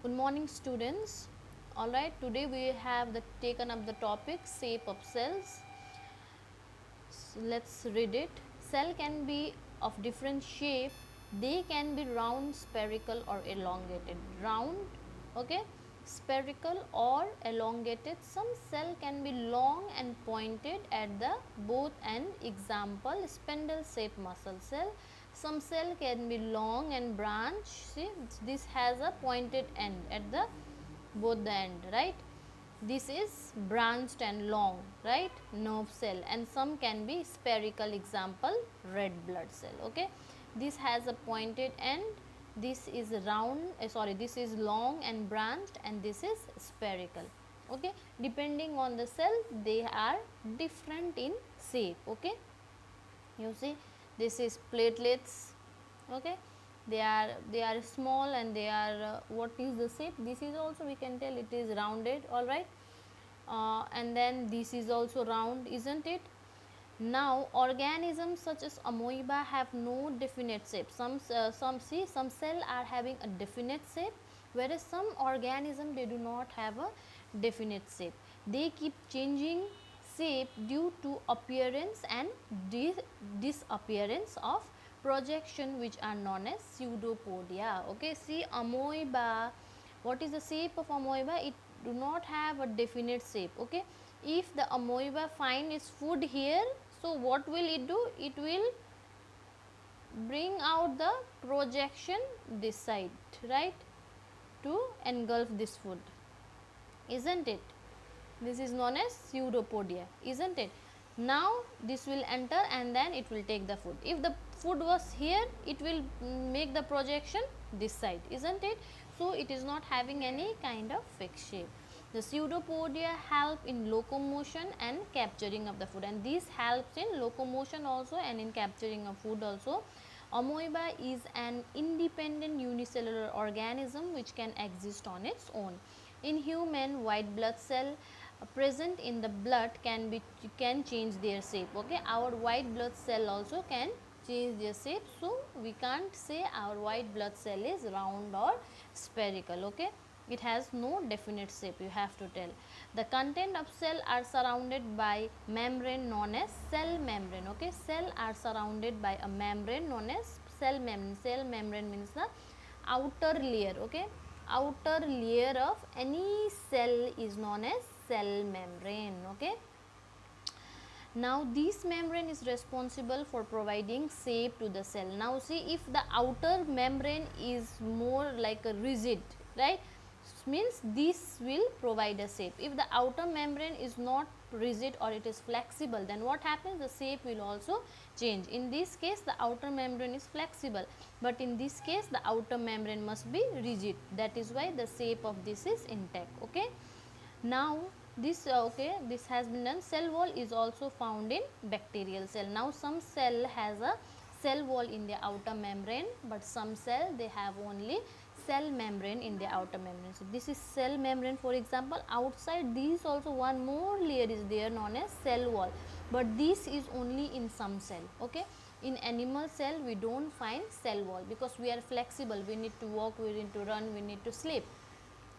Good morning, students. All right, today we have taken up the topic shape of cells. So let's read it. Cell can be of different shape. They can be round, spherical, or elongated. Round, okay, spherical or elongated. Some cell can be long and pointed at the both end. Example: spindle shaped muscle cell. Some cell can be long and branch. See, this has a pointed end at the both the end, right? This is branched and long, right? Nerve cell, and some can be spherical, example red blood cell. Okay, this has a pointed end, this is round, this is long and branched, and this is spherical. Okay, depending on the cell they are different in shape. Okay, you see this is platelets. Okay, they are small and they are what is the shape? This is also, we can tell it is rounded. All right, and then this is also round, isn't it? Now organisms such as amoeba have no definite shape. Some cell are having a definite shape, whereas some organism they do not have a definite shape. They keep changing shape due to appearance and disappearance of projection, which are known as pseudopodia. Okay, see amoeba, what is the shape of amoeba? It do not have a definite shape. Okay, if the amoeba find its food here, so what will it do? It will bring out the projection this side, right, to engulf this food, isn't it? This is known as pseudopodia, isn't it? Now this will enter and then it will take the food. If the food was here, it will make the projection this side, isn't it? So it is not having any kind of fixed shape. The pseudopodia help in locomotion and capturing of the food, and this helps in locomotion also and in capturing of food also. Amoeba is an independent unicellular organism which can exist on its own. In human, white blood cell present in the blood can change their shape. Okay, our white blood cell also can change their shape, so we can't say our white blood cell is round or spherical. Okay, it has no definite shape, you have to tell. The content of cell are surrounded by membrane known as cell membrane. Okay, cell are surrounded by a membrane known as cell membrane. Cell membrane means the outer layer. Okay, outer layer of any cell is known as cell membrane. Okay, now this membrane is responsible for providing shape to the cell. Now see, if the outer membrane is more like a rigid, right, means this will provide a shape. If the outer membrane is not rigid or it is flexible, then what happens? The shape will also change. In this case the outer membrane is flexible, but in this case the outer membrane must be rigid. That is why the shape of this is intact. Okay, now this this has been done. Cell wall is also found in bacterial cell. Now some cell has a cell wall in the outer membrane, but some cell they have only cell membrane in the outer membrane. So this is cell membrane, for example. Outside this also one more layer is there known as cell wall, but this is only in some cell. Okay, in animal cell we don't find cell wall because we are flexible, we need to walk, we need to run, we need to sleep,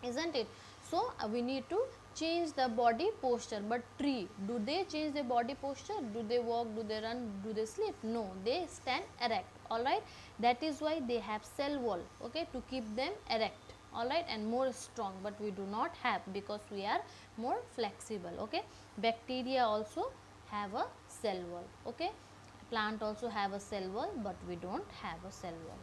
isn't it? So we need to change the body posture. But tree, do they change their body posture? Do they walk, do they run, do they sleep? No, they stand erect. All right, that is why they have cell wall, okay, to keep them erect. All right, and more strong, but we do not have because we are more flexible. Okay, bacteria also have a cell wall. Okay, plant also have a cell wall, but we don't have a cell wall.